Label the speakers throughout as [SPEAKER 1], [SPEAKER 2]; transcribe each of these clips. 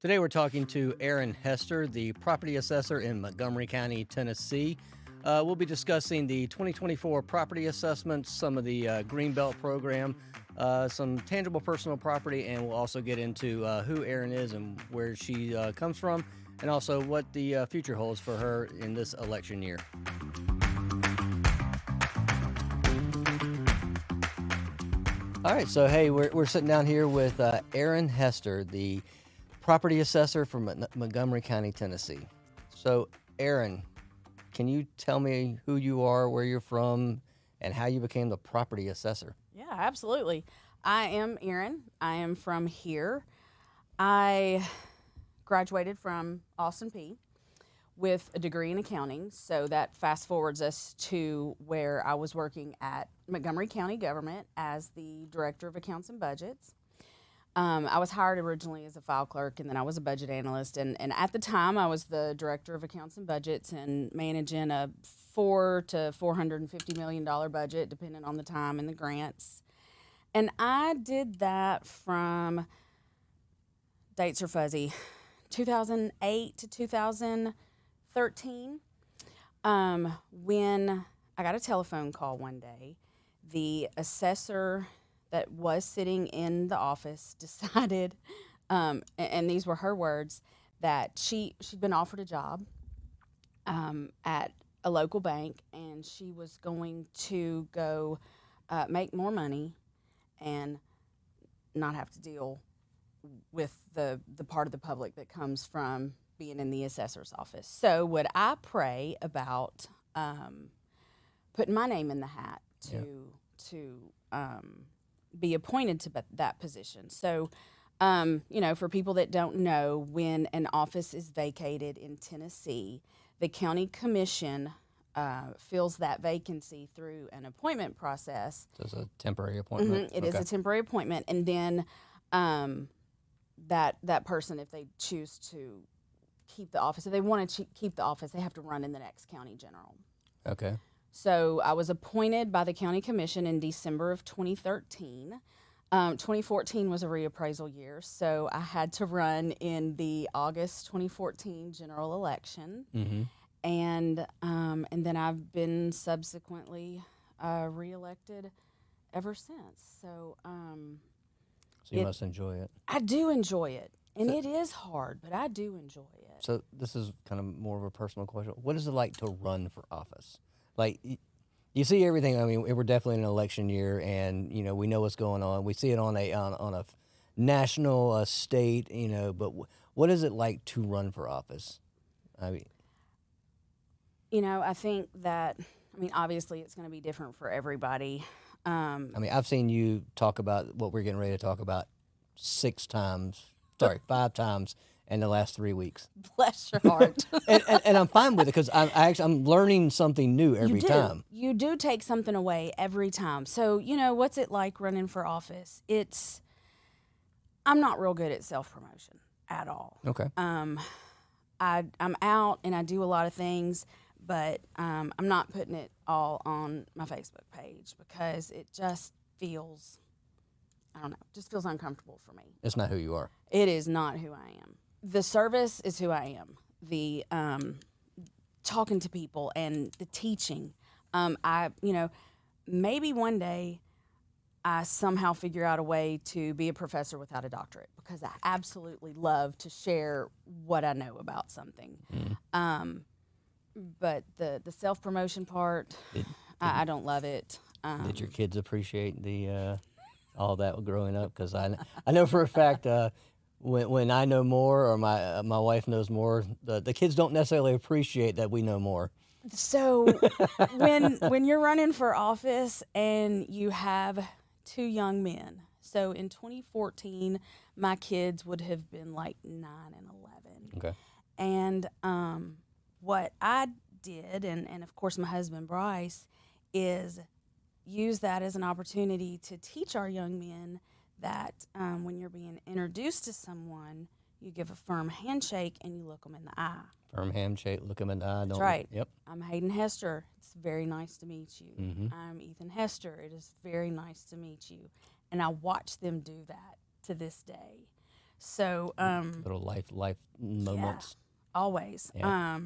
[SPEAKER 1] Today we're talking to Erinne Hester, the property assessor in Montgomery County, Tennessee. We'll be discussing the 2024 property assessments, some of the Greenbelt program, some tangible personal property, and we'll also get into who Erinne is and where she comes from, and also what the future holds for her in this election year. All right, so hey, we're sitting down here with Erinne Hester, the property assessor from Montgomery County, Tennessee. So, Erinne, can you tell me who you are, where you're from, and how you became the property assessor?
[SPEAKER 2] Yeah, absolutely. I am Erinne. I am from here. I graduated from Austin Peay with a degree in accounting, so that fast forwards us to where I was working at Montgomery County government as the director of accounts and budgets. I was hired originally as a file clerk, and then I was a budget analyst. And at the time, I was the director of accounts and budgets and managing a $400 to $450 million budget, depending on the time and the grants. And I did that from, dates are fuzzy, 2008 to 2013, when I got a telephone call one day. The assessor that was sitting in the office decided, and these were her words, that she'd been offered a job at a local bank, and she was going to go make more money and not have to deal with the part of the public that comes from being in the assessor's office. So would I pray about putting my name in the hat to be appointed to that position. So, for people that don't know, when an office is vacated in Tennessee, the county commission fills that vacancy through an appointment process.
[SPEAKER 1] So it's a temporary appointment?
[SPEAKER 2] It is a temporary appointment. And then that person, if they choose to keep the office, if they want to keep the office, they have to run in the next county general.
[SPEAKER 1] Okay.
[SPEAKER 2] So I was appointed by the county commission in December of 2013. 2014 was a reappraisal year, so I had to run in the August 2014 general election.
[SPEAKER 1] Mm-hmm.
[SPEAKER 2] And then I've been subsequently reelected ever since. So
[SPEAKER 1] you must enjoy it.
[SPEAKER 2] I do enjoy it, and it is hard, but I do enjoy it.
[SPEAKER 1] So this is kind of more of a personal question. What is it like to run for office? Like, you see everything. I mean, we're definitely in an election year, and we know what's going on. We see it on a national, state. But what is it like to run for office? I mean,
[SPEAKER 2] I think that. Obviously, it's going to be different for everybody.
[SPEAKER 1] I've seen you talk about what we're getting ready to talk about 5 times in the last 3 weeks.
[SPEAKER 2] Bless your heart.
[SPEAKER 1] and I'm fine with it because I'm learning something new every time.
[SPEAKER 2] You do take something away every time. So, what's it like running for office? I'm not real good at self-promotion at all.
[SPEAKER 1] Okay.
[SPEAKER 2] I'm out and I do a lot of things, but I'm not putting it all on my Facebook page because it just feels, just feels uncomfortable for me.
[SPEAKER 1] It's not who you are.
[SPEAKER 2] It is not who I am. The service is who I am. The talking to people and the teaching. Maybe one day I somehow figure out a way to be a professor without a doctorate because I absolutely love to share what I know about something. But the self-promotion part, I don't love it.
[SPEAKER 1] Did your kids appreciate the all that growing up? Because I know for a fact when I know more or my wife knows more, the kids don't necessarily appreciate that we know more.
[SPEAKER 2] So when you're running for office and you have 2 young men, so in 2014 my kids would have been like 9 and 11.
[SPEAKER 1] Okay.
[SPEAKER 2] And what I did, and of course my husband Bryce, is use that as an opportunity to teach our young men that when you're being introduced to someone, you give a firm handshake and you look them in the eye.
[SPEAKER 1] Firm handshake, look them in the eye.
[SPEAKER 2] That's right.
[SPEAKER 1] Yep.
[SPEAKER 2] I'm Hayden Hester. It's very nice to meet you.
[SPEAKER 1] Mm-hmm.
[SPEAKER 2] I'm Ethan Hester. It is very nice to meet you. And I watch them do that to this day. So
[SPEAKER 1] Little life moments.
[SPEAKER 2] always.
[SPEAKER 1] Yeah.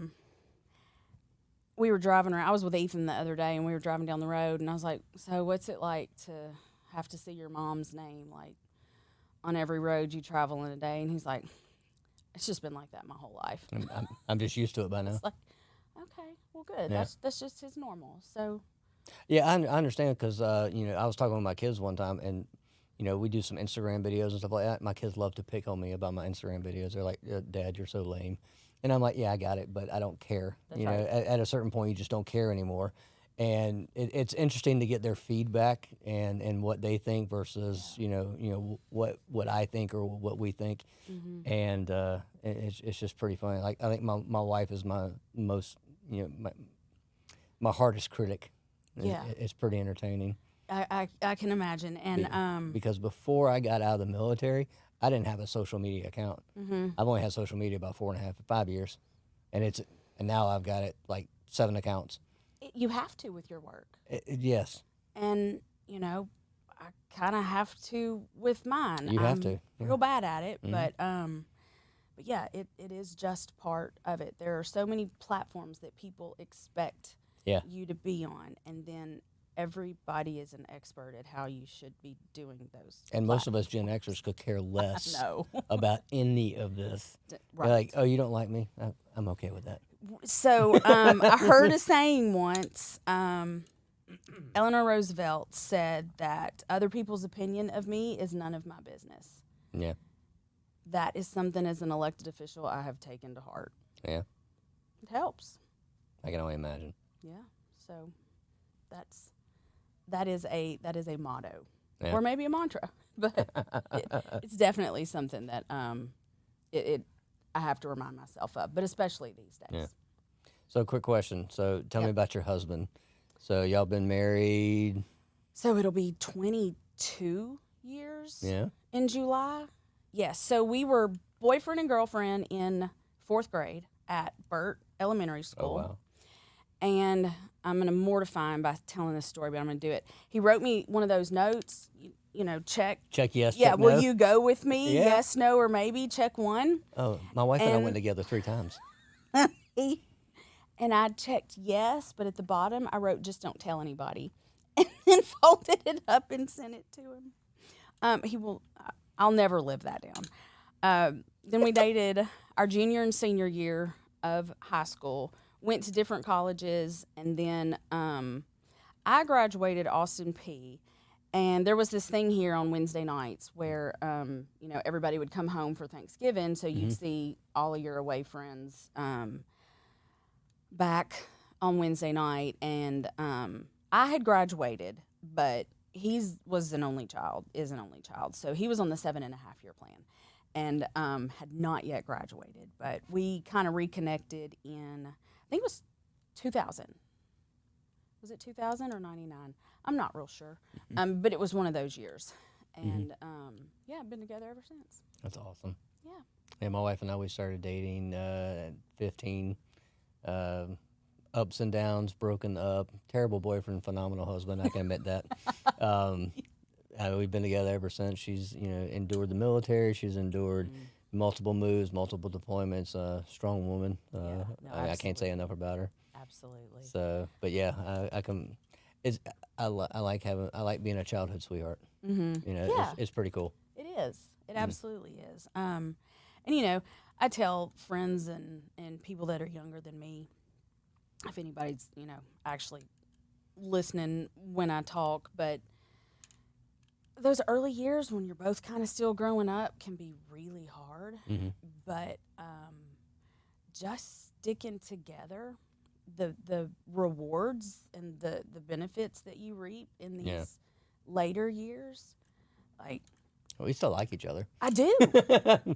[SPEAKER 2] We were driving around. I was with Ethan the other day, and we were driving down the road, and I was like, "So, what's it like to have to see your mom's name like on every road you travel in a day?" And he's like, "It's just been like that my whole life."
[SPEAKER 1] I'm just used to it by now.
[SPEAKER 2] It's like, okay, well, good.
[SPEAKER 1] Yeah.
[SPEAKER 2] That's just his normal. So,
[SPEAKER 1] Yeah, I understand because I was talking with my kids one time, and we do some Instagram videos and stuff like that. My kids love to pick on me about my Instagram videos. They're like, "Dad, you're so lame," and I'm like, "Yeah, I got it, but I don't care."
[SPEAKER 2] That's right.
[SPEAKER 1] At a certain point, you just don't care anymore. And it's interesting to get their feedback and what they think versus what I think or what we think, and it's just pretty funny. Like I think my wife is my most my hardest critic.
[SPEAKER 2] yeah,
[SPEAKER 1] It's pretty entertaining.
[SPEAKER 2] I can imagine. And
[SPEAKER 1] Because before I got out of the military, I didn't have a social media account.
[SPEAKER 2] mm-hmm.
[SPEAKER 1] I've only had social media about 4.5 to 5 years, and now I've got it like 7 accounts.
[SPEAKER 2] You have to with your work.
[SPEAKER 1] Yes,
[SPEAKER 2] And I kind of have to with mine.
[SPEAKER 1] you have
[SPEAKER 2] I'm
[SPEAKER 1] to. Yeah.
[SPEAKER 2] real bad at it,
[SPEAKER 1] Mhm.
[SPEAKER 2] but yeah, it is just part of it. There are so many platforms that people expect
[SPEAKER 1] Yeah.
[SPEAKER 2] you to be on, and then everybody is an expert at how you should be doing those.
[SPEAKER 1] And most of us Gen Xers could care less
[SPEAKER 2] No.
[SPEAKER 1] about any of this.
[SPEAKER 2] Right.
[SPEAKER 1] They're like, "Oh, you don't like me? I'm okay with that."
[SPEAKER 2] So I heard a saying once. Eleanor Roosevelt said that other people's opinion of me is none of my business.
[SPEAKER 1] Yeah,
[SPEAKER 2] That is something as an elected official I have taken to heart.
[SPEAKER 1] yeah.
[SPEAKER 2] It helps.
[SPEAKER 1] I can only imagine.
[SPEAKER 2] Yeah. So that is a motto,
[SPEAKER 1] Yeah.
[SPEAKER 2] or maybe a mantra, but it's definitely something that I have to remind myself of, but especially these days.
[SPEAKER 1] Yeah. So, quick question. So, tell me
[SPEAKER 2] Yep.
[SPEAKER 1] about your husband. So, y'all been married?
[SPEAKER 2] So it'll be 22 years
[SPEAKER 1] Yeah.
[SPEAKER 2] in July. Yes. So we were boyfriend and girlfriend in 4th grade at Burt Elementary School.
[SPEAKER 1] Oh, wow.
[SPEAKER 2] And I'm going to mortify him by telling this story, but I'm going to do it. He wrote me one of those notes, check.
[SPEAKER 1] Check yes,
[SPEAKER 2] Yeah,
[SPEAKER 1] check
[SPEAKER 2] will
[SPEAKER 1] no?
[SPEAKER 2] you go with me?
[SPEAKER 1] Yeah.
[SPEAKER 2] Yes, no, or maybe. Check one.
[SPEAKER 1] Oh, my wife and I
[SPEAKER 2] And-
[SPEAKER 1] went together 3 times.
[SPEAKER 2] And I checked yes, but at the bottom I wrote just don't tell anybody, and then folded it up and sent it to him. I'll never live that down. Then we dated our junior and senior year of high school, went to different colleges, and then I graduated Austin P. And there was this thing here on Wednesday nights where, everybody would come home for Thanksgiving, so you'd see all of your away friends back on Wednesday night. And I had graduated, but is an only child. So he was on the 7.5-year plan and had not yet graduated. But we kind of reconnected in, I think it was 2000. Was it 2000 or 99? I'm not real sure. But it was one of those years. And I've been together ever since.
[SPEAKER 1] That's awesome.
[SPEAKER 2] Yeah.
[SPEAKER 1] Yeah, my wife and I, we started dating at 15. Ups and downs, broken up, terrible boyfriend, phenomenal husband. I can admit that. We've been together ever since. She's endured the military. She's endured multiple moves, multiple deployments. Strong woman. I can't say enough about her.
[SPEAKER 2] Absolutely.
[SPEAKER 1] So, but yeah, I can. I like being a childhood sweetheart.
[SPEAKER 2] Yeah.
[SPEAKER 1] It's pretty cool.
[SPEAKER 2] It is. It absolutely is. And I tell friends and people that are younger than me, if anybody's, actually listening when I talk, but those early years when you're both kind of still growing up can be really hard. But just sticking together, the rewards and the benefits that you reap in these later years, like,
[SPEAKER 1] We still like each other.
[SPEAKER 2] I do.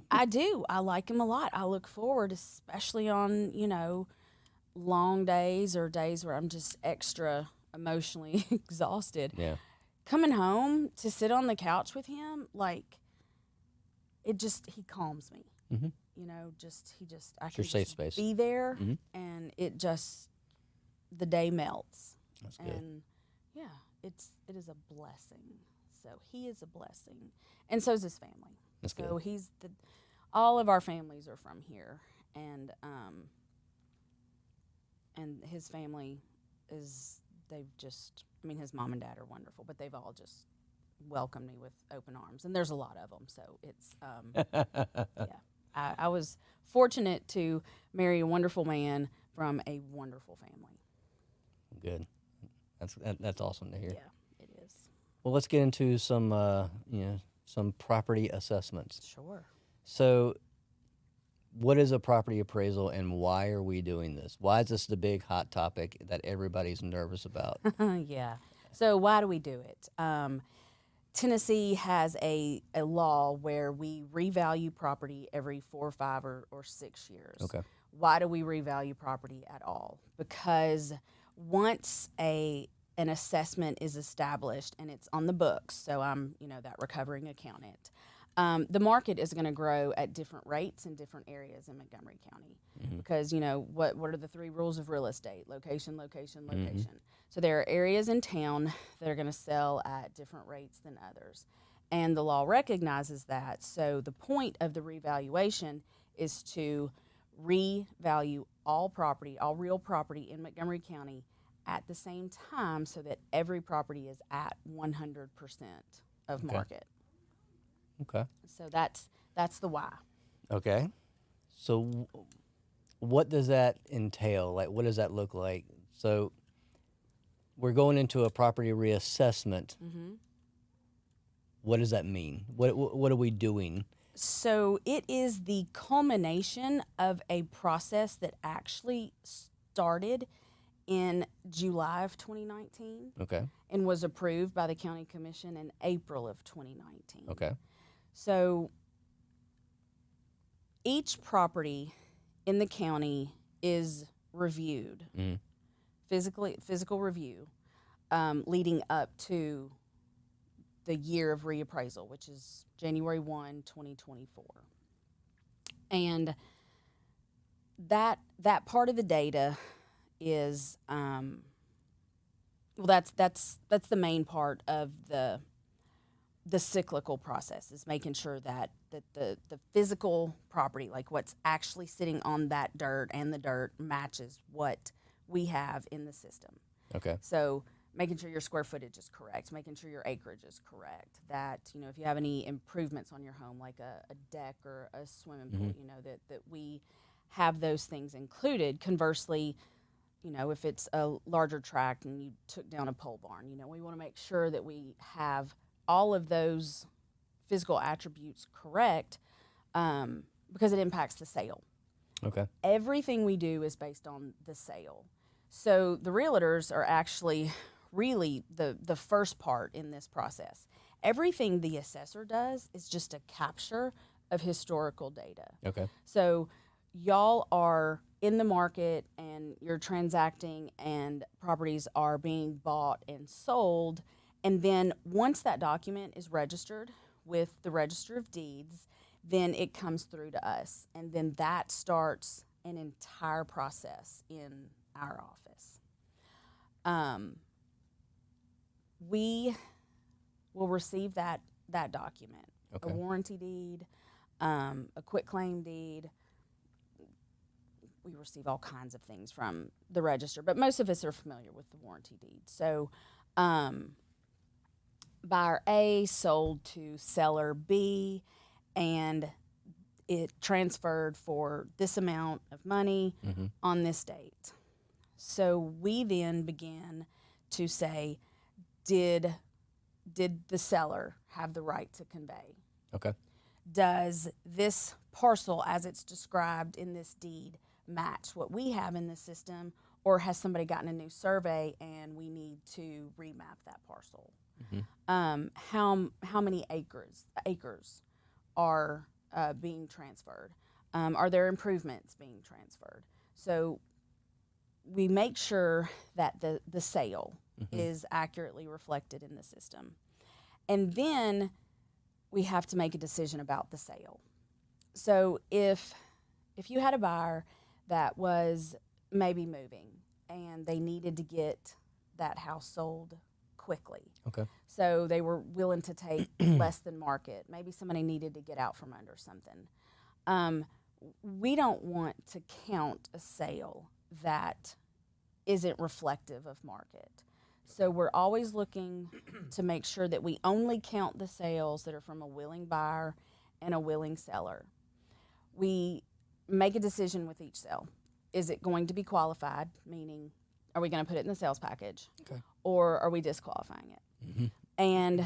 [SPEAKER 2] I do. I like him a lot. I look forward, especially on, long days or days where I'm just extra emotionally exhausted.
[SPEAKER 1] Yeah.
[SPEAKER 2] Coming home to sit on the couch with him, like, he calms me.
[SPEAKER 1] Mm-hmm.
[SPEAKER 2] I
[SPEAKER 1] It's your
[SPEAKER 2] can
[SPEAKER 1] safe
[SPEAKER 2] just
[SPEAKER 1] space.
[SPEAKER 2] be there,
[SPEAKER 1] Mhm.
[SPEAKER 2] and the day melts.
[SPEAKER 1] That's good.
[SPEAKER 2] And it is a blessing. So he is a blessing, and so is his family.
[SPEAKER 1] That's
[SPEAKER 2] So
[SPEAKER 1] good.
[SPEAKER 2] all of our families are from here, and his family his mom and dad are wonderful, but they've all just welcomed me with open arms, and there's a lot of them. So it's yeah. I was fortunate to marry a wonderful man from a wonderful family.
[SPEAKER 1] Good. That's awesome to hear.
[SPEAKER 2] Yeah, it is.
[SPEAKER 1] Well, let's get into some property assessments.
[SPEAKER 2] Sure.
[SPEAKER 1] So, what is a property appraisal, and why are we doing this? Why is this the big hot topic that everybody's nervous about?
[SPEAKER 2] Yeah. So why do we do it? Tennessee has a law where we revalue property every 4, 5, or 6 years.
[SPEAKER 1] Okay.
[SPEAKER 2] Why do we revalue property at all? Because once an assessment is established and it's on the books, so I'm that recovering accountant, the market is going to grow at different rates in different areas in Montgomery County.
[SPEAKER 1] Mm-hmm.
[SPEAKER 2] Because what are the 3 rules of real estate? Location, location, location. Mm-hmm. So there are areas in town that are going to sell at different rates than others. And the law recognizes that. So the point of the revaluation is to revalue all property, all real property in Montgomery County at the same time so that every property is at 100% of market.
[SPEAKER 1] Okay.
[SPEAKER 2] So that's the why.
[SPEAKER 1] Okay. So what does that entail? Like, what does that look like? So we're going into a property reassessment.
[SPEAKER 2] Mm-hmm.
[SPEAKER 1] What does that mean? What are we doing?
[SPEAKER 2] So it is the culmination of a process that actually started in July of 2019.
[SPEAKER 1] Okay.
[SPEAKER 2] And was approved by the county commission in April of 2019.
[SPEAKER 1] Okay.
[SPEAKER 2] So each property in the county is reviewed, physical review, leading up to the year of reappraisal, which is January 1, 2024. And that part of the data is that's the main part of the cyclical process, is making sure that the physical property, like what's actually sitting on that dirt, and the dirt matches what we have in the system.
[SPEAKER 1] Okay.
[SPEAKER 2] So making sure your square footage is correct, making sure your acreage is correct, that if you have any improvements on your home, like a deck or a swimming pool, that we have those things included. Conversely, if it's a larger tract and you took down a pole barn, we want to make sure that we have all of those physical attributes correct, because it impacts the sale.
[SPEAKER 1] Okay.
[SPEAKER 2] Everything we do is based on the sale. So the realtors are actually really the first part in this process. Everything the assessor does is just a capture of historical data.
[SPEAKER 1] Okay.
[SPEAKER 2] So y'all are in the market and you're transacting and properties are being bought and sold. And then once that document is registered with the Register of Deeds, then it comes through to us. And then that starts an entire process in our office. We will receive that document,
[SPEAKER 1] Okay.
[SPEAKER 2] a warranty deed, a quitclaim deed. We receive all kinds of things from the register, but most of us are familiar with the warranty deed. So buyer A sold to seller B, and it transferred for this amount of money on this date. So we then began to say, did the seller have the right to convey?
[SPEAKER 1] Okay.
[SPEAKER 2] Does this parcel, as it's described in this deed, match what we have in the system, or has somebody gotten a new survey and we need to remap that parcel? How many acres are being transferred? Are there improvements being transferred? So we make sure that the sale is accurately reflected in the system. And then we have to make a decision about the sale. So if you had a buyer that was maybe moving and they needed to get that house sold quickly.
[SPEAKER 1] Okay.
[SPEAKER 2] So they were willing to take less than market. Maybe somebody needed to get out from under something. We don't want to count a sale that isn't reflective of market. So we're always looking to make sure that we only count the sales that are from a willing buyer and a willing seller. We make a decision with each sale. Is it going to be qualified, meaning are we going to put it in the sales package, or are we disqualifying it? Mm-hmm. And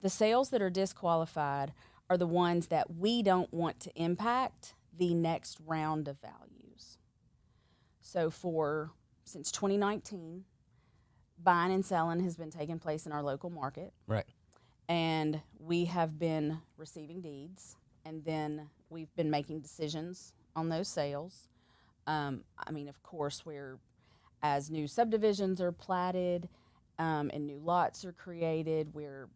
[SPEAKER 2] the sales that are disqualified are the ones that we don't want to impact the next round of values. So since 2019, buying and selling has been taking place in our local market.
[SPEAKER 1] Right. And
[SPEAKER 2] we have been receiving deeds, and then we've been making decisions on those sales. I mean, of course, as new subdivisions are platted and new lots are created, we're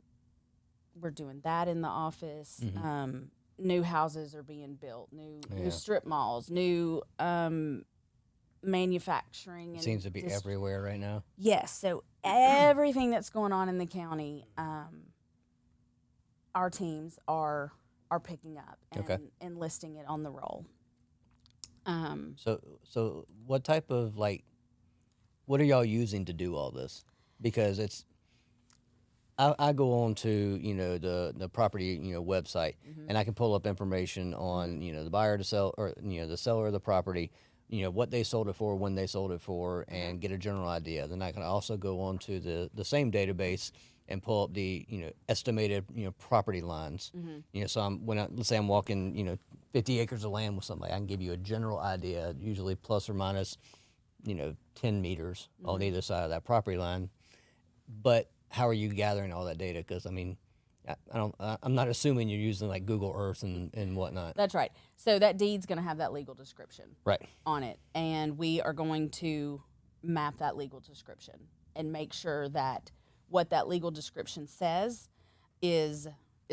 [SPEAKER 2] doing that in the office. Mm-hmm. New houses are being built, new strip malls, new manufacturing.
[SPEAKER 1] It seems to be everywhere right now.
[SPEAKER 2] Yes, so everything that's going on in the county, our teams are picking up and listing it on the roll.
[SPEAKER 1] So what type of what are y'all using to do all this? Because I go on to the property website, mm-hmm. and I can pull up information on the buyer to sell, or the seller of the property, what they sold it for, when they sold it for, and get a general idea. Then I can also go on to the same database and pull up the estimated property lines. Mm-hmm. So let's say I'm walking 50 acres of land with somebody, I can give you a general idea, usually plus or minus 10 meters mm-hmm. on either side of that property line. But how are you gathering all that data? Because I'm not assuming you're using like Google Earth and whatnot.
[SPEAKER 2] That's right. So that deed's going to have that legal description
[SPEAKER 1] right
[SPEAKER 2] on it, and we are going to map that legal description and make sure that what that legal description says is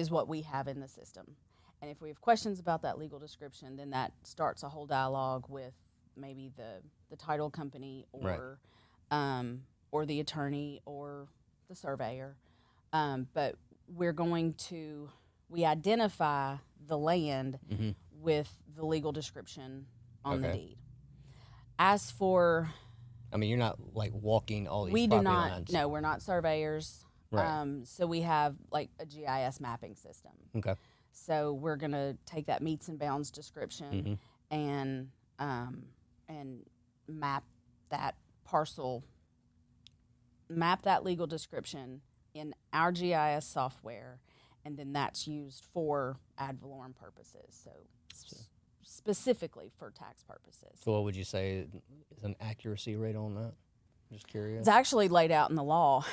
[SPEAKER 2] what we have in the system. And if we have questions about that legal description, then that starts a whole dialogue with maybe the title company or the attorney or the surveyor. But we identify the land mm-hmm. with the legal description on the deed. As for...
[SPEAKER 1] I mean, you're not like walking all these
[SPEAKER 2] property
[SPEAKER 1] lines.
[SPEAKER 2] No, we're not surveyors.
[SPEAKER 1] Right.
[SPEAKER 2] So we have like a GIS mapping system.
[SPEAKER 1] Okay.
[SPEAKER 2] So we're going to take that meets and bounds description mm-hmm. and map that parcel, map that legal description in our GIS software, and then that's used for ad valorem purposes. So specifically for tax purposes.
[SPEAKER 1] So what would you say is an accuracy rate on that? Just curious.
[SPEAKER 2] It's actually laid out in the law.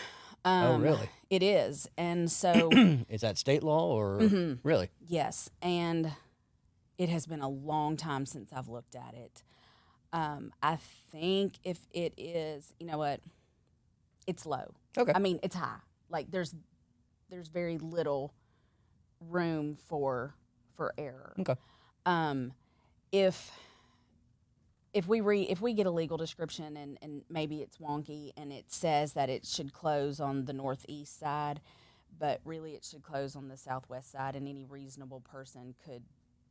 [SPEAKER 1] Oh, really?
[SPEAKER 2] It is. And so...
[SPEAKER 1] Is that state law or... Mm-hmm. Really?
[SPEAKER 2] Yes. And it has been a long time since I've looked at it. I think if it is, you know what, it's low.
[SPEAKER 1] Okay.
[SPEAKER 2] I mean, it's high. Like, there's very little room for error.
[SPEAKER 1] Okay.
[SPEAKER 2] If we get a legal description and maybe it's wonky and it says that it should close on the northeast side, but really it should close on the southwest side, and any reasonable person could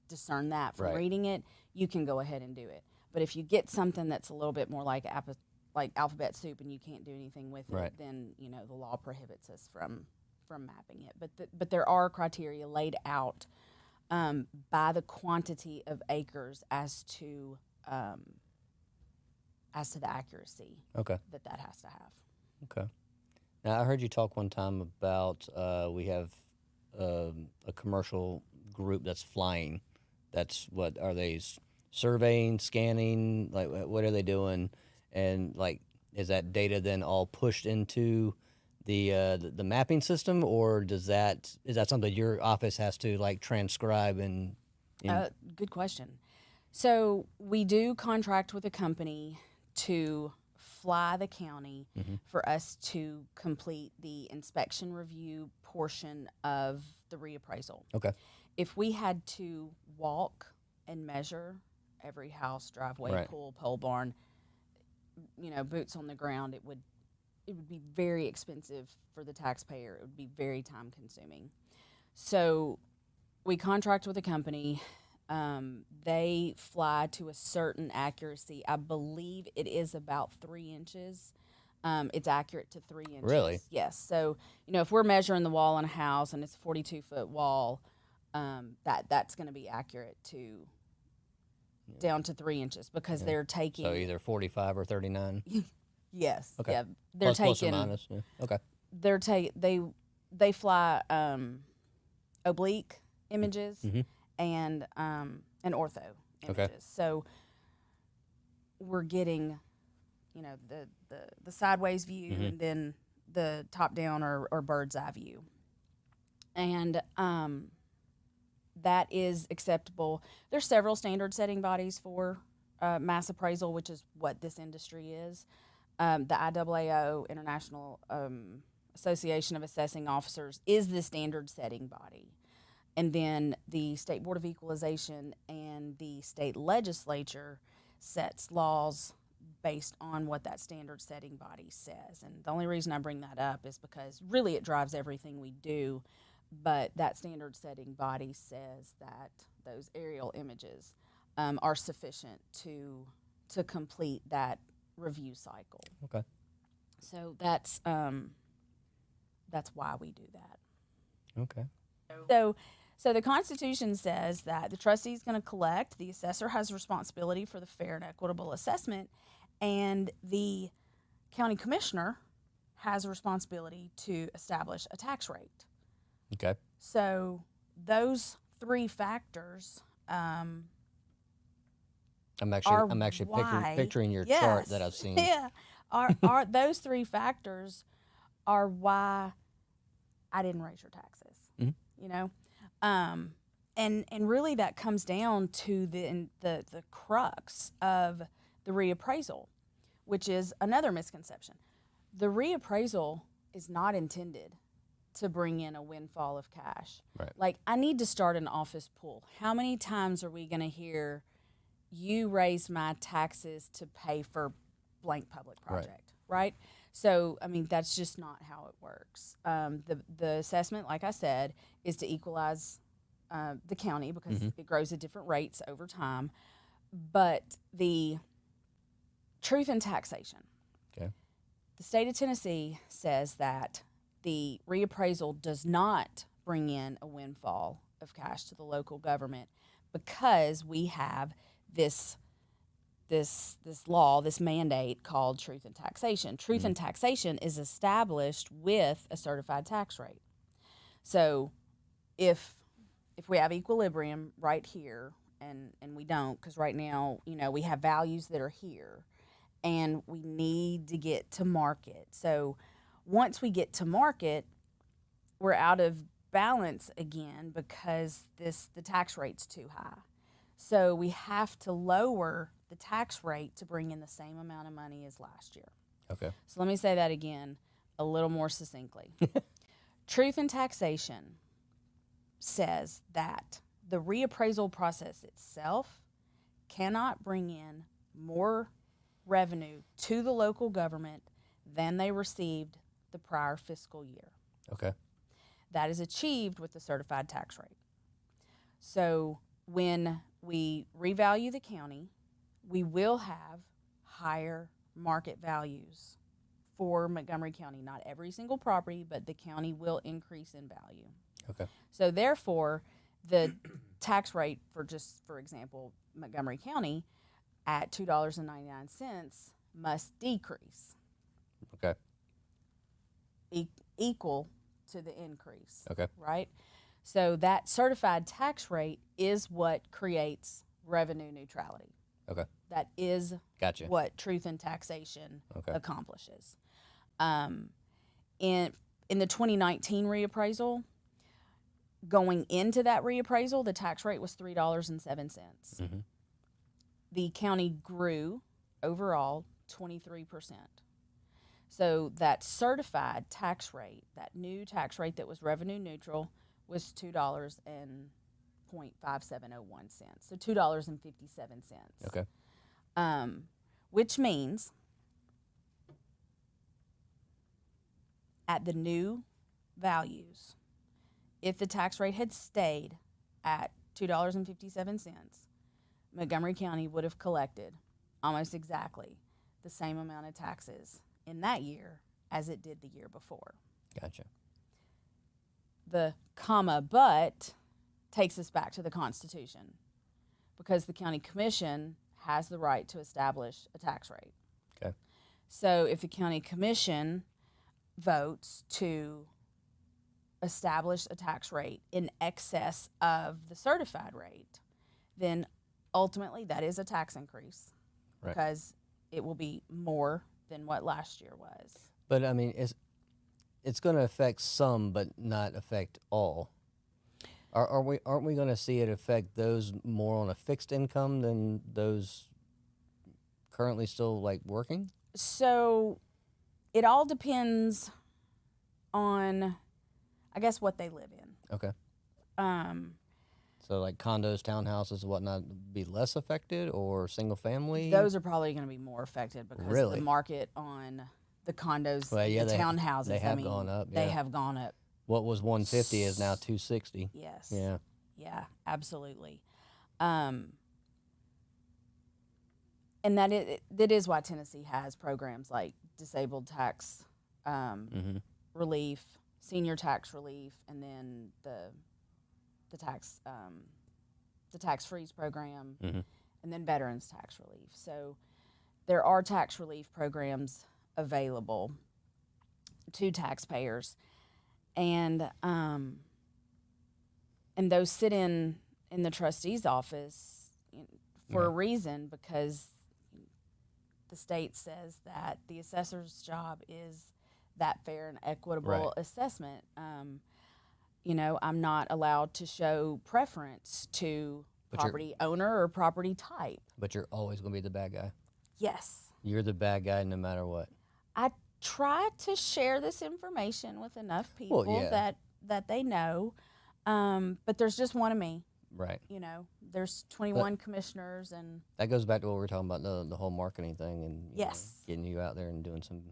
[SPEAKER 2] discern that from reading it, you can go ahead and do it. But if you get something that's a little bit more like alphabet soup and you can't do anything with it, then the law prohibits us from mapping it. But there are criteria laid out by the quantity of acres as to the accuracy that has to have.
[SPEAKER 1] Okay. Now, I heard you talk one time about we have a commercial group that's flying. That's what are they surveying, scanning? Like, what are they doing? And like, is that data then all pushed into the mapping system, or is that something your office has to like transcribe and?
[SPEAKER 2] Good question. So we do contract with a company to fly the county for us to complete the inspection review portion of the reappraisal.
[SPEAKER 1] Okay.
[SPEAKER 2] If we had to walk and measure every house, driveway, pool, pole barn, boots on the ground, it it would be very expensive for the taxpayer. It would be very time consuming. So we contract with a company. They fly to a certain accuracy. I believe it is about 3 inches. It's accurate to 3 inches.
[SPEAKER 1] Really?
[SPEAKER 2] Yes. So, if we're measuring the wall in a house and it's a 42-foot wall, that's going to be accurate to down to 3 inches because they're taking.
[SPEAKER 1] So either 45 or 39.
[SPEAKER 2] Yes.
[SPEAKER 1] Okay.
[SPEAKER 2] Yeah. They're taking.
[SPEAKER 1] Plus or minus. Yeah. Okay.
[SPEAKER 2] They fly oblique images and ortho images.
[SPEAKER 1] Okay.
[SPEAKER 2] So we're getting, the sideways view and then the top down or bird's eye view, and that is acceptable. There's several standard setting bodies for mass appraisal, which is what this industry is. The IAAO, International Association of Assessing Officers, is the standard setting body. And then the State Board of Equalization and the state legislature sets laws based on what that standard setting body says. And the only reason I bring that up is because really it drives everything we do. But that standard setting body says that those aerial images are sufficient to complete that review cycle.
[SPEAKER 1] Okay.
[SPEAKER 2] So that's why we do that.
[SPEAKER 1] Okay.
[SPEAKER 2] So the Constitution says that the trustee is going to collect, the assessor has responsibility for the fair and equitable assessment, and the county commissioner has a responsibility to establish a tax rate.
[SPEAKER 1] Okay.
[SPEAKER 2] So those 3 factors
[SPEAKER 1] I'm actually picturing your chart that I've seen.
[SPEAKER 2] Yeah. Are those 3 factors are why I didn't raise your taxes. And really that comes down to the crux of the reappraisal, which is another misconception. The reappraisal is not intended to bring in a windfall of cash.
[SPEAKER 1] Right.
[SPEAKER 2] Like, I need to start an office pool. How many times are we going to hear, you raised my taxes to pay for blank public project, right? So, that's just not how it works. The assessment, like I said, is to equalize the county because it grows at different rates over time. But the truth in taxation.
[SPEAKER 1] Okay.
[SPEAKER 2] The state of Tennessee says that the reappraisal does not bring in a windfall of cash to the local government because we have this law, this mandate called truth in taxation. Truth in taxation is established with a certified tax rate. So if we have equilibrium right here, and we don't, because right now, we have values that are here, and we need to get to market. So once we get to market, we're out of balance again because the tax rate's too high. So we have to lower the tax rate to bring in the same amount of money as last year.
[SPEAKER 1] Okay.
[SPEAKER 2] So let me say that again a little more succinctly. Truth in taxation says that the reappraisal process itself cannot bring in more revenue to the local government than they received the prior fiscal year.
[SPEAKER 1] Okay.
[SPEAKER 2] That is achieved with the certified tax rate. So when we revalue the county, we will have higher market values for Montgomery County. Not every single property, but the county will increase in value.
[SPEAKER 1] Okay.
[SPEAKER 2] So therefore, the tax rate for example, Montgomery County at $2.99 must decrease.
[SPEAKER 1] Okay.
[SPEAKER 2] Equal to the increase.
[SPEAKER 1] Okay.
[SPEAKER 2] Right? So that certified tax rate is what creates revenue neutrality.
[SPEAKER 1] Okay.
[SPEAKER 2] That is
[SPEAKER 1] Gotcha.
[SPEAKER 2] what truth in taxation accomplishes. In the 2019 reappraisal, going into that reappraisal, the tax rate was $3.07.
[SPEAKER 1] Mm-hmm.
[SPEAKER 2] The county grew overall 23%. So that certified tax rate, that new tax rate that was revenue neutral, was $2.5701. So $2.57.
[SPEAKER 1] Okay.
[SPEAKER 2] Which means at the new values, if the tax rate had stayed at $2.57, Montgomery County would have collected almost exactly the same amount of taxes in that year as it did the year before.
[SPEAKER 1] Gotcha.
[SPEAKER 2] The comma but takes us back to the Constitution, because the county commission has the right to establish a tax rate.
[SPEAKER 1] Okay.
[SPEAKER 2] So if the county commission votes to establish a tax rate in excess of the certified rate, then ultimately that is a tax increase,
[SPEAKER 1] Right.
[SPEAKER 2] because it will be more than what last year was.
[SPEAKER 1] But I mean, it's going to affect some, but not affect all. Aren't we going to see it affect those more on a fixed income than those currently still like working?
[SPEAKER 2] So it all depends on, I guess, what they live in.
[SPEAKER 1] Okay. So like condos, townhouses, whatnot, be less affected, or single family?
[SPEAKER 2] Those are probably going to be more affected, because
[SPEAKER 1] Really?
[SPEAKER 2] the market on the condos,
[SPEAKER 1] Well, yeah,
[SPEAKER 2] the townhouses,
[SPEAKER 1] they have gone up.
[SPEAKER 2] They
[SPEAKER 1] Yeah.
[SPEAKER 2] have gone up.
[SPEAKER 1] What was 150 is now 260.
[SPEAKER 2] Yes.
[SPEAKER 1] Yeah.
[SPEAKER 2] Yeah, absolutely. And that is why Tennessee has programs like disabled tax relief, senior tax relief, and then the tax freeze program, and then veterans tax relief. So there are tax relief programs available to taxpayers, and those sit in the trustee's office for a reason, because the state says that the assessor's job is that fair and equitable assessment. I'm not allowed to show preference to property owner or property type.
[SPEAKER 1] But you're always going to be the bad guy.
[SPEAKER 2] Yes.
[SPEAKER 1] You're the bad guy no matter what.
[SPEAKER 2] I try to share this information with enough people that they know, but there's just one of me.
[SPEAKER 1] Right.
[SPEAKER 2] There's 21 commissioners, and
[SPEAKER 1] that goes back to what we were talking about, the whole marketing thing, and getting you out there and doing some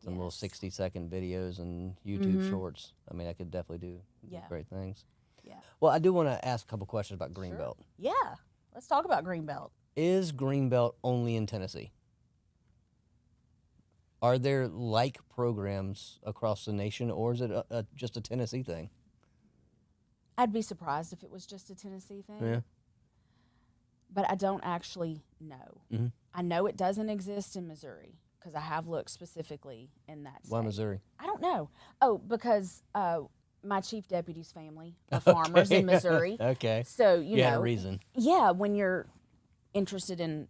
[SPEAKER 1] little 60-second videos and YouTube shorts. I mean, I could definitely do great things.
[SPEAKER 2] Yeah.
[SPEAKER 1] Well, I do want to ask a couple questions about Greenbelt.
[SPEAKER 2] Yeah. Let's talk about Greenbelt.
[SPEAKER 1] Is Greenbelt only in Tennessee? Are there like programs across the nation, or is it just a Tennessee thing?
[SPEAKER 2] I'd be surprised if it was just a Tennessee thing.
[SPEAKER 1] Yeah.
[SPEAKER 2] But I don't actually know.
[SPEAKER 1] Mm-hmm.
[SPEAKER 2] I know it doesn't exist in Missouri, because I have looked specifically in that state.
[SPEAKER 1] Why Missouri?
[SPEAKER 2] I don't know. Oh, because my chief deputy's family are farmers in Missouri.
[SPEAKER 1] Okay.
[SPEAKER 2] So,
[SPEAKER 1] you had a reason.
[SPEAKER 2] Yeah, when you're interested in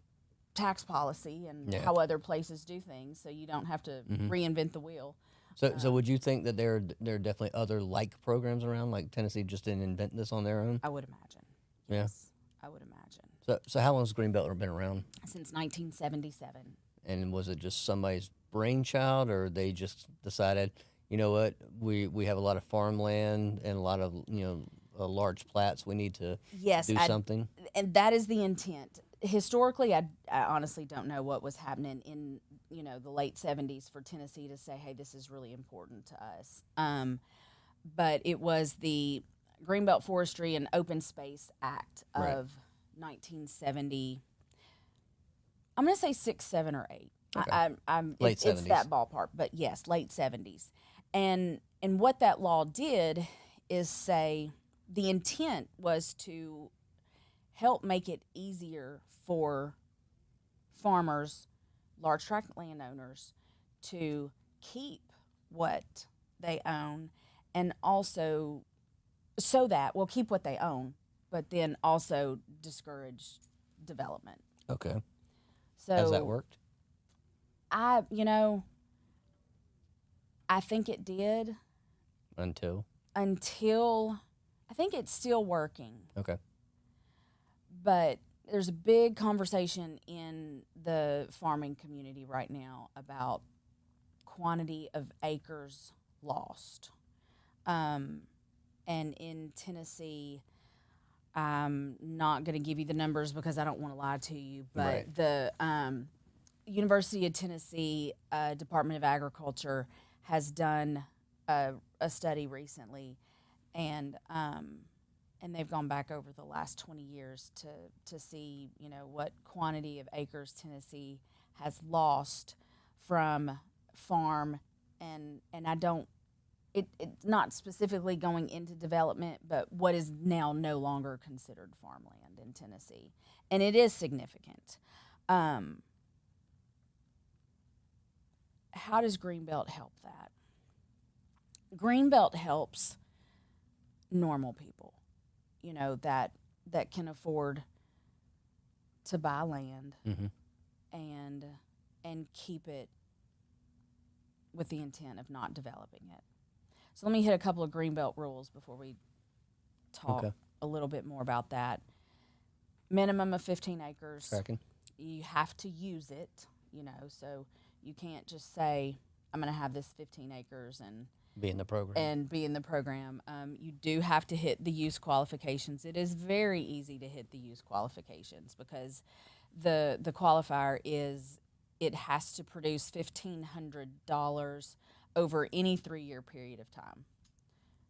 [SPEAKER 2] tax policy and how other places do things, so you don't have to reinvent the wheel.
[SPEAKER 1] So would you think that there are definitely other like programs around, like Tennessee just didn't invent this on their own?
[SPEAKER 2] I would imagine.
[SPEAKER 1] Yeah.
[SPEAKER 2] Yes, I would imagine.
[SPEAKER 1] So how long has Greenbelt been around?
[SPEAKER 2] Since 1977.
[SPEAKER 1] And was it just somebody's brainchild, or they just decided, you know what, we have a lot of farmland and a lot of, large plats, we need to do something?
[SPEAKER 2] And that is the intent. Historically, I honestly don't know what was happening in, the late 70s for Tennessee to say, hey, this is really important to us. But it was the Greenbelt Forestry and Open Space Act of 1970. I'm going to say 6, 7, or 8.
[SPEAKER 1] Okay.
[SPEAKER 2] It's that ballpark, but yes, late 70s. And what that law did is say the intent was to help make it easier for farmers, large tract landowners, to keep what they own, and also keep what they own, but then also discourage development.
[SPEAKER 1] Okay.
[SPEAKER 2] So
[SPEAKER 1] has that worked?
[SPEAKER 2] I think it did.
[SPEAKER 1] Until
[SPEAKER 2] I think it's still working.
[SPEAKER 1] Okay.
[SPEAKER 2] But there's a big conversation in the farming community right now about quantity of acres lost. And in Tennessee, I'm not going to give you the numbers because I don't want to lie to you, but the University of Tennessee Department of Agriculture has done a study recently, and they've gone back over the last 20 years to see, you know, what quantity of acres Tennessee has lost from farm, and I don't, it's not specifically going into development, but what is now no longer considered farmland in Tennessee, and it is significant. How does Greenbelt help that? Greenbelt helps normal people, you know, that can afford to buy land and keep it with the intent of not developing it. So let me hit a couple of Greenbelt rules before we talk a little bit more about that. Minimum of 15 acres.
[SPEAKER 1] Tracking. You
[SPEAKER 2] have to use it, you know, so you can't just say, I'm going to have this 15 acres and
[SPEAKER 1] be in the program.
[SPEAKER 2] You do have to hit the use qualifications. It is very easy to hit the use qualifications because the qualifier is it has to produce $1,500 over any 3-year period of time.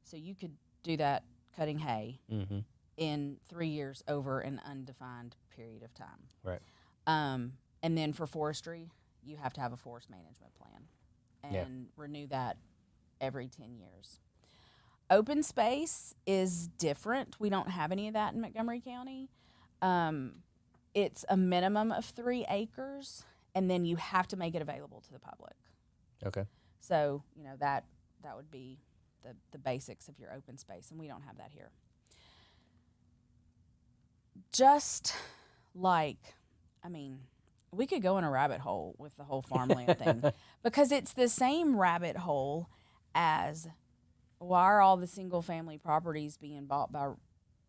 [SPEAKER 2] So you could do that cutting hay in 3 years over an undefined period of time.
[SPEAKER 1] Right.
[SPEAKER 2] And then for forestry, you have to have a forest management plan and renew that every 10 years. Open space is different. We don't have any of that in Montgomery County. It's a minimum of 3 acres, and then you have to make it available to the public.
[SPEAKER 1] Okay.
[SPEAKER 2] So, you know, that would be the basics of your open space, and we don't have that here. Just like, I mean, we could go in a rabbit hole with the whole farmland thing because it's the same rabbit hole as why are all the single-family properties being bought by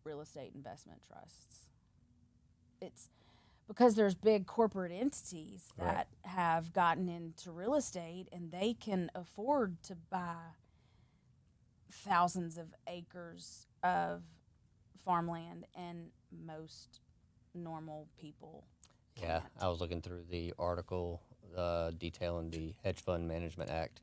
[SPEAKER 2] real estate investment trusts? It's because there's big corporate entities that have gotten into real estate and they can afford to buy thousands of acres of farmland, and most normal people can't.
[SPEAKER 1] I was looking through the article detailing the Hedge Fund Management Act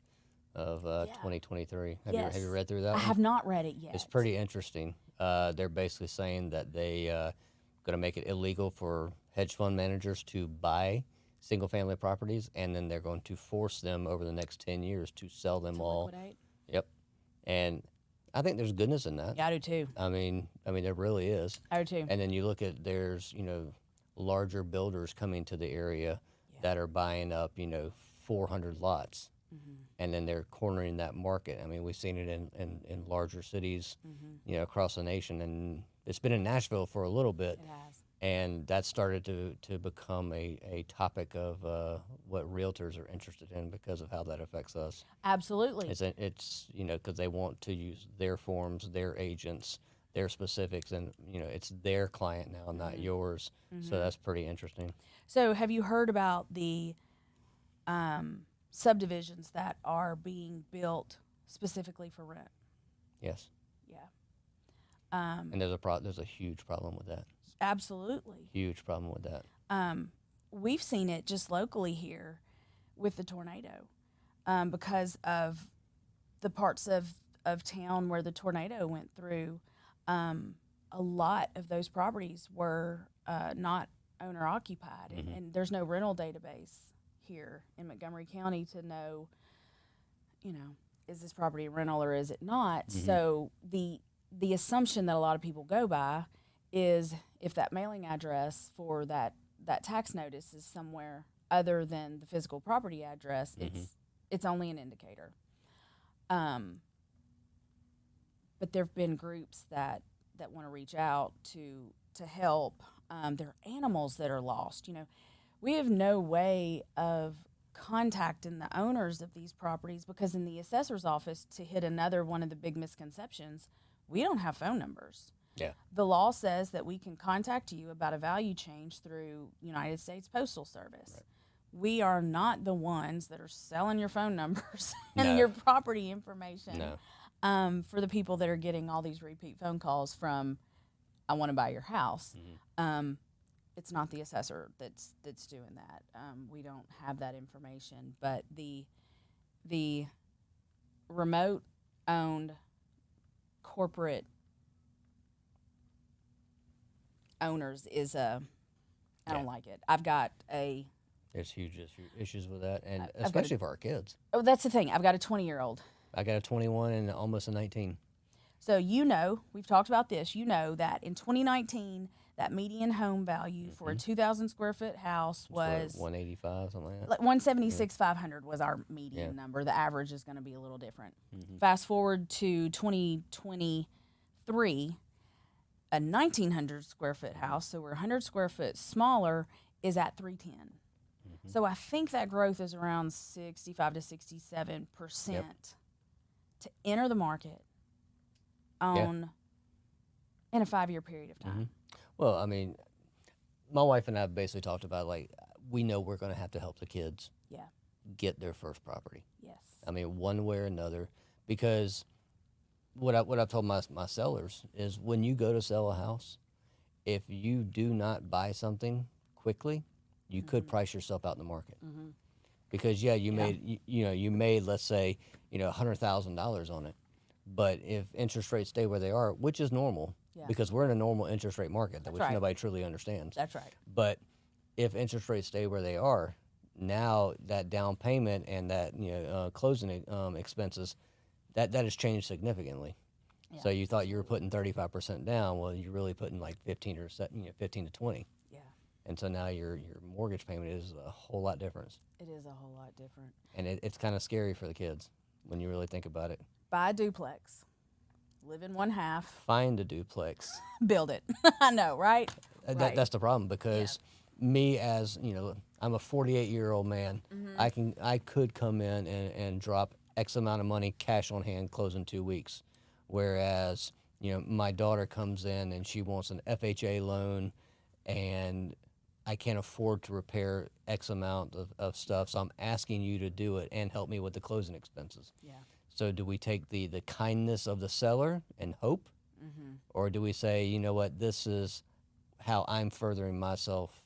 [SPEAKER 1] of 2023. Have you read through that?
[SPEAKER 2] I have not read it yet.
[SPEAKER 1] It's pretty interesting. They're basically saying that they going to make it illegal for hedge fund managers to buy single-family properties, and then they're going to force them over the next 10 years to sell them all.
[SPEAKER 2] Liquidate?
[SPEAKER 1] Yep. And I think there's goodness in that.
[SPEAKER 2] Yeah, I do too.
[SPEAKER 1] I mean, there really is.
[SPEAKER 2] I do too.
[SPEAKER 1] And then you look at there's, you know, larger builders coming to the area that are buying up, you know, 400 lots. And then they're cornering that market. I mean, we've seen it in larger cities, you know, across the nation. And it's been in Nashville for a little bit.
[SPEAKER 2] It has.
[SPEAKER 1] And that started to become a topic of what realtors are interested in because of how that affects us.
[SPEAKER 2] Absolutely.
[SPEAKER 1] It's you know, because they want to use their forms, their agents, their specifics, and, you know, it's their client now, not yours. So that's pretty interesting.
[SPEAKER 2] So have you heard about the subdivisions that are being built specifically for rent?
[SPEAKER 1] Yes.
[SPEAKER 2] Yeah.
[SPEAKER 1] And there's a huge problem with that.
[SPEAKER 2] Absolutely.
[SPEAKER 1] Huge problem with that.
[SPEAKER 2] We've seen it just locally here with the tornado because of the parts of town where the tornado went through. A lot of those properties were not owner occupied, and there's no rental database here in Montgomery County to know, you know, is this property a rental or is it not? So the assumption that a lot of people go by is if that mailing address for that tax notice is somewhere other than the physical property address, it's only an indicator. But there have been groups that want to reach out to help. There are animals that are lost. You know, we have no way of contacting the owners of these properties because in the assessor's office, to hit another one of the big misconceptions, we don't have phone numbers.
[SPEAKER 1] Yeah.
[SPEAKER 2] The law says that we can contact you about a value change through United States Postal Service. Right. We are not the ones that are selling your phone numbers and your property information for the people that are getting all these repeat phone calls from, I want to buy your house. It's not the assessor that's doing that. We don't have that information. But the remote owned corporate owners is I don't like it. I've got
[SPEAKER 1] There's huge issues with that, and especially for our kids.
[SPEAKER 2] Oh, that's the thing. I've got a 20-year-old.
[SPEAKER 1] I got a 21 and almost a 19.
[SPEAKER 2] So we've talked about this. You know that in 2019, that median home value for a 2,000 square foot house was
[SPEAKER 1] 185, something like that.
[SPEAKER 2] Like 176,500 was our median number. The average is going to be a little different. Fast forward to 2023, a 1,900 square foot house, so we're 100 square foot smaller, is at 310. So I think that growth is around 65 to 67% to enter the market in a 5-year period of time.
[SPEAKER 1] Well, I mean, my wife and I have basically talked about, like, we know we're going to have to help the kids get their first property.
[SPEAKER 2] Yes.
[SPEAKER 1] I mean, one way or another, because what I've told my sellers is when you go to sell a house, if you do not buy something quickly, you could price yourself out in the market. Because you made let's say $100,000 on it, but if interest rates stay where they are, which is normal, because we're in a normal interest rate market, which nobody truly understands.
[SPEAKER 2] That's right.
[SPEAKER 1] But if interest rates stay where they are, now that down payment and that closing expenses, that has changed significantly. Yeah. So you thought you were putting 35% down, well, you're really putting like 15 to 20. Yeah. And so now your mortgage payment is a whole lot different.
[SPEAKER 2] It is a whole lot different.
[SPEAKER 1] And it's kind of scary for the kids when you really think about it.
[SPEAKER 2] Buy a duplex. Live in one half.
[SPEAKER 1] Find a duplex.
[SPEAKER 2] Build it. I know, right?
[SPEAKER 1] That's the problem, because me as, I'm a 48-year-old man. I could come in and drop X amount of money cash on hand, close in 2 weeks. Whereas, my daughter comes in and she wants an FHA loan, and I can't afford to repair X amount of stuff, so I'm asking you to do it and help me with the closing expenses. Yeah. So do we take the kindness of the seller and hope, or do we say, you know what, this is how I'm furthering myself,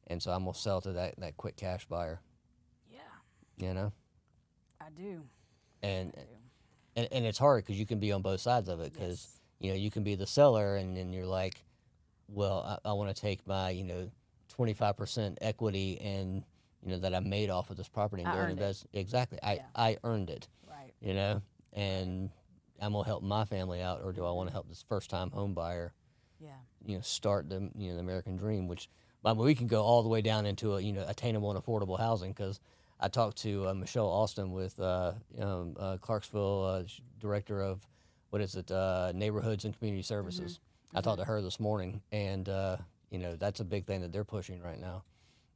[SPEAKER 1] and so I'm going to sell to that quick cash buyer? Yeah. I
[SPEAKER 2] do.
[SPEAKER 1] And it's hard because you can be on both sides of it, because, you can be the seller and then you're like, well, I want to take my, 25% equity and, that I made off of this property and go and invest. Exactly. I earned it. Right. And I'm going to help my family out, or do I want to help this first-time home buyer, start the American dream, which, I mean, we can go all the way down into attainable and affordable housing, because I talked to Michelle Austin with Clarksville, director of, Neighborhoods and Community Services. I talked to her this morning, and, that's a big thing that they're pushing right now.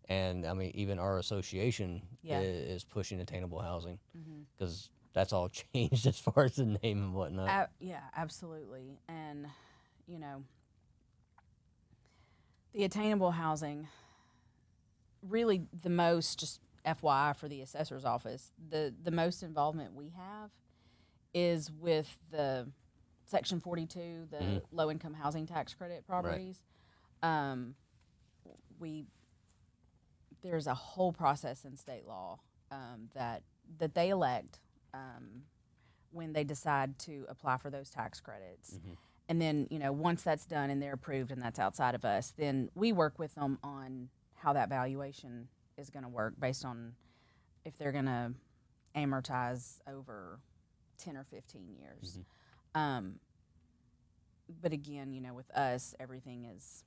[SPEAKER 1] And, I mean, even our association is pushing attainable housing, because that's all changed as far as the name and whatnot.
[SPEAKER 2] Yeah, absolutely. And, the attainable housing, really the most, just FYI for the assessor's office, the most involvement we have is with the Section 42, the low-income housing tax credit properties. Right. There's a whole process in state law that they elect when they decide to apply for those tax credits. And then, once that's done and they're approved and that's outside of us, then we work with them on how that valuation is going to work based on if they're going to amortize over 10 or 15 years. But again, with us, everything is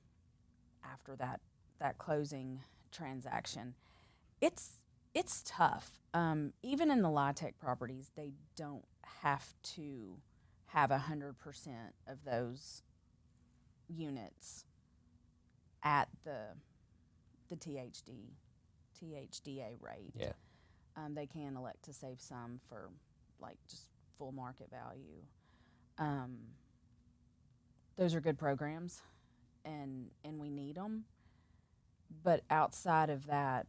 [SPEAKER 2] after that closing transaction. It's tough. Even in the LIHTC properties, they don't have to have 100% of those units at the THDA rate. Yeah. They can elect to save some for just full market value. Those are good programs, and we need them. But outside of that,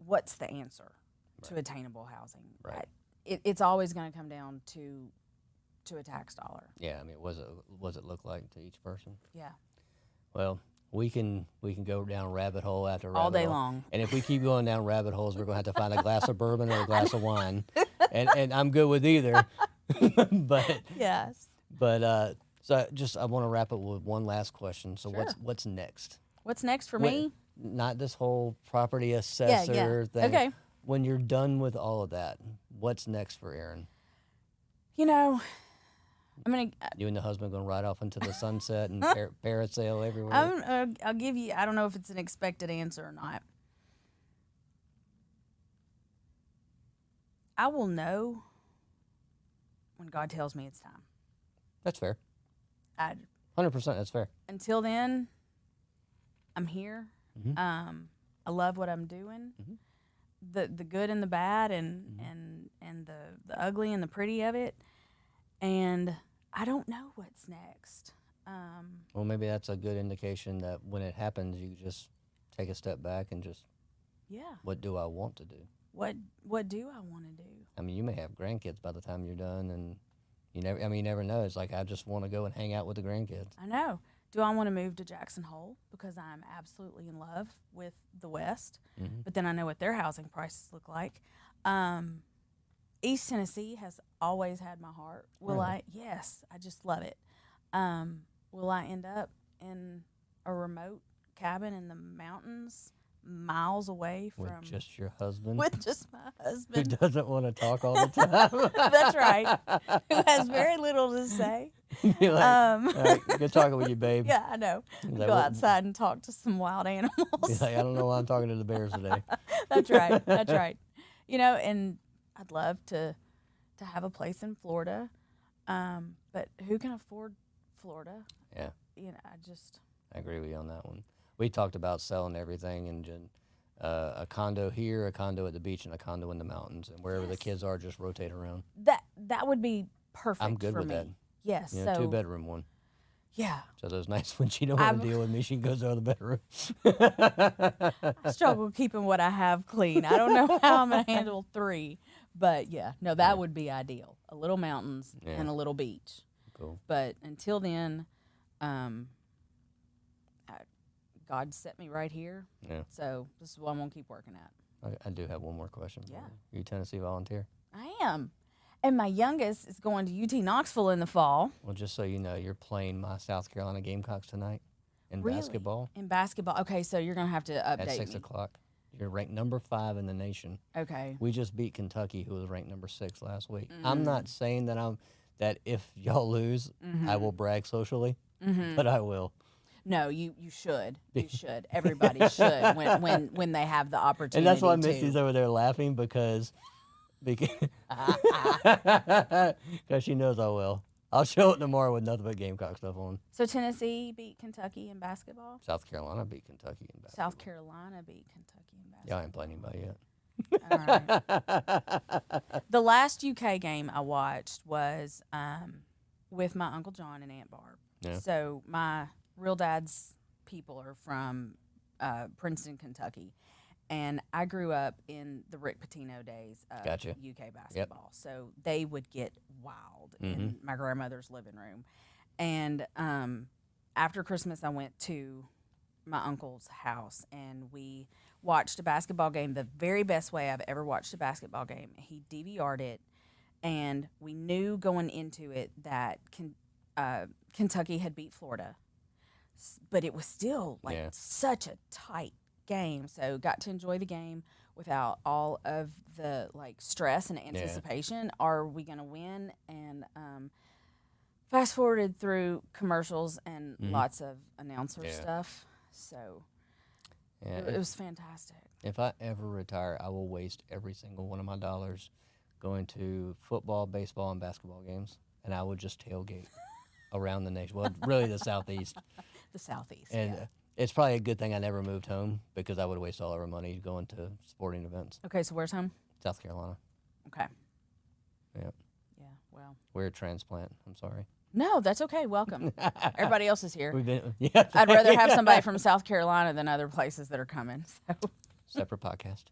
[SPEAKER 2] what's the answer to attainable housing?
[SPEAKER 1] Right.
[SPEAKER 2] It's always going to come down to a tax dollar.
[SPEAKER 1] Yeah, I mean, what does it look like to each person?
[SPEAKER 2] Yeah.
[SPEAKER 1] Well, we can go down rabbit hole after rabbit hole.
[SPEAKER 2] All day long.
[SPEAKER 1] And if we keep going down rabbit holes, we're going to have to find a glass of bourbon or a glass of wine. And I'm good with either. but
[SPEAKER 2] Yes.
[SPEAKER 1] So I want to wrap up with one last question. So
[SPEAKER 2] Sure.
[SPEAKER 1] what's next?
[SPEAKER 2] What's next for me?
[SPEAKER 1] Not this whole property assessor thing.
[SPEAKER 2] Okay.
[SPEAKER 1] When you're done with all of that, what's next for Erinne?
[SPEAKER 2] You know, I'm gonna.
[SPEAKER 1] You and the husband gonna ride off into the sunset and parasail everywhere?
[SPEAKER 2] I'll give you. I don't know if it's an expected answer or not. I will know when God tells me it's time.
[SPEAKER 1] That's fair.
[SPEAKER 2] 100%.
[SPEAKER 1] That's fair.
[SPEAKER 2] Until then, I'm here.
[SPEAKER 1] Mm-hmm.
[SPEAKER 2] I love what I'm doing.
[SPEAKER 1] Mm-hmm.
[SPEAKER 2] The good and the bad and the ugly and the pretty of it. And I don't know what's next.
[SPEAKER 1] Well, maybe that's a good indication that when it happens, you just take a step back and just, what do I want to do?
[SPEAKER 2] What do I want to do?
[SPEAKER 1] I mean, you may have grandkids by the time you're done, and you never know. It's like, I just want to go and hang out with the grandkids.
[SPEAKER 2] I know. Do I want to move to Jackson Hole because I'm absolutely in love with the West, but then I know what their housing prices look like. East Tennessee has always had my heart. Will I? Yes, I just love it. Will I end up in a remote cabin in the mountains, miles away from
[SPEAKER 1] With just your husband?
[SPEAKER 2] With just my
[SPEAKER 1] Who
[SPEAKER 2] husband.
[SPEAKER 1] doesn't want to talk all the time?
[SPEAKER 2] That's right. Who has very little to say.
[SPEAKER 1] You're like, all right, good talking with you, babe.
[SPEAKER 2] Yeah, I know.
[SPEAKER 1] Like,
[SPEAKER 2] Go outside and talk to some wild animals.
[SPEAKER 1] Like, I don't know why I'm talking to the bears today.
[SPEAKER 2] That's right. That's right. You know, and I'd love to have a place in Florida, but who can afford Florida?
[SPEAKER 1] Yeah.
[SPEAKER 2] You know,
[SPEAKER 1] I agree with you on that one. We talked about selling everything and a condo here, a condo at the beach, and a condo in the mountains, and wherever the kids are, just rotate around.
[SPEAKER 2] That would be perfect.
[SPEAKER 1] I'm good
[SPEAKER 2] for
[SPEAKER 1] with
[SPEAKER 2] me.
[SPEAKER 1] that.
[SPEAKER 2] Yes.
[SPEAKER 1] You know,
[SPEAKER 2] so
[SPEAKER 1] 2-bedroom one.
[SPEAKER 2] Yeah.
[SPEAKER 1] So those nights when she don't want to deal with me, she goes to the bedroom.
[SPEAKER 2] I struggle keeping what I have clean. I don't know how I'm gonna handle 3, but yeah, no, that would be ideal. A little mountains and a little beach.
[SPEAKER 1] Cool.
[SPEAKER 2] But until then, God set me right here.
[SPEAKER 1] Yeah.
[SPEAKER 2] So this is what I'm gonna keep working at.
[SPEAKER 1] I do have one more question. For
[SPEAKER 2] Yeah.
[SPEAKER 1] you. Are you a Tennessee Volunteer?
[SPEAKER 2] I am. And my youngest is going to UT Knoxville in the fall.
[SPEAKER 1] Well, just so you know, you're playing my South Carolina Gamecocks tonight in
[SPEAKER 2] Really?
[SPEAKER 1] basketball.
[SPEAKER 2] In basketball. Okay, so you're gonna have to update
[SPEAKER 1] At 6
[SPEAKER 2] me.
[SPEAKER 1] o'clock. You're ranked number 5 in the nation.
[SPEAKER 2] Okay.
[SPEAKER 1] We just beat Kentucky, who was ranked number 6 last week. I'm not saying that if y'all lose, I will brag socially, but I will.
[SPEAKER 2] No, you should. You should. Everybody should when they have the opportunity.
[SPEAKER 1] And that's why
[SPEAKER 2] to.
[SPEAKER 1] Misty's over there laughing because she knows I will. I'll show it tomorrow with nothing but Gamecock stuff on.
[SPEAKER 2] So Tennessee beat Kentucky in basketball.
[SPEAKER 1] South Carolina beat Kentucky in basketball.
[SPEAKER 2] South Carolina beat Kentucky in basketball.
[SPEAKER 1] Yeah, I ain't playing anybody yet.
[SPEAKER 2] All right. The last UK game I watched was with my Uncle John and Aunt Barb.
[SPEAKER 1] Yeah.
[SPEAKER 2] So my real dad's people are from Princeton, Kentucky. And I grew up in the Rick Pitino days of
[SPEAKER 1] Gotcha.
[SPEAKER 2] UK basketball. So they would get wild in my grandmother's living room. And after Christmas, I went to my uncle's house and we watched a basketball game the very best way I've ever watched a basketball game. He DVR'd it, and we knew going into it that Kentucky had beat Florida. But it was still such a tight game, so got to enjoy the game without all of the stress and anticipation. Are we gonna win? And fast forwarded through commercials and lots of announcer stuff, so it was fantastic.
[SPEAKER 1] If I ever retire, I will waste every single one of my dollars going to football, baseball, and basketball games, and I would just tailgate around the nation. Well, really the Southeast.
[SPEAKER 2] The Southeast,
[SPEAKER 1] and it's probably a good thing I never moved home because I would waste all our money going to sporting events.
[SPEAKER 2] Okay, so where's home?
[SPEAKER 1] South Carolina.
[SPEAKER 2] Okay.
[SPEAKER 1] Yep.
[SPEAKER 2] Yeah, well.
[SPEAKER 1] We're a transplant. I'm sorry.
[SPEAKER 2] No, that's okay. Welcome. Everybody else is here.
[SPEAKER 1] I'd
[SPEAKER 2] rather have somebody from South Carolina than other places that are coming. So.
[SPEAKER 1] Separate podcast.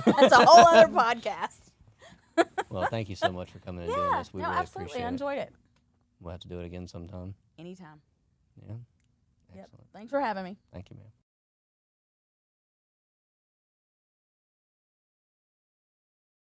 [SPEAKER 2] That's a whole other podcast.
[SPEAKER 1] Well, thank you so much for coming and doing this. We really
[SPEAKER 2] absolutely.
[SPEAKER 1] appreciate
[SPEAKER 2] I enjoyed it.
[SPEAKER 1] We'll have to do it again sometime.
[SPEAKER 2] Anytime.
[SPEAKER 1] Yeah.
[SPEAKER 2] Yep.
[SPEAKER 1] Excellent.
[SPEAKER 2] Thanks for having me.
[SPEAKER 1] Thank you, ma'am.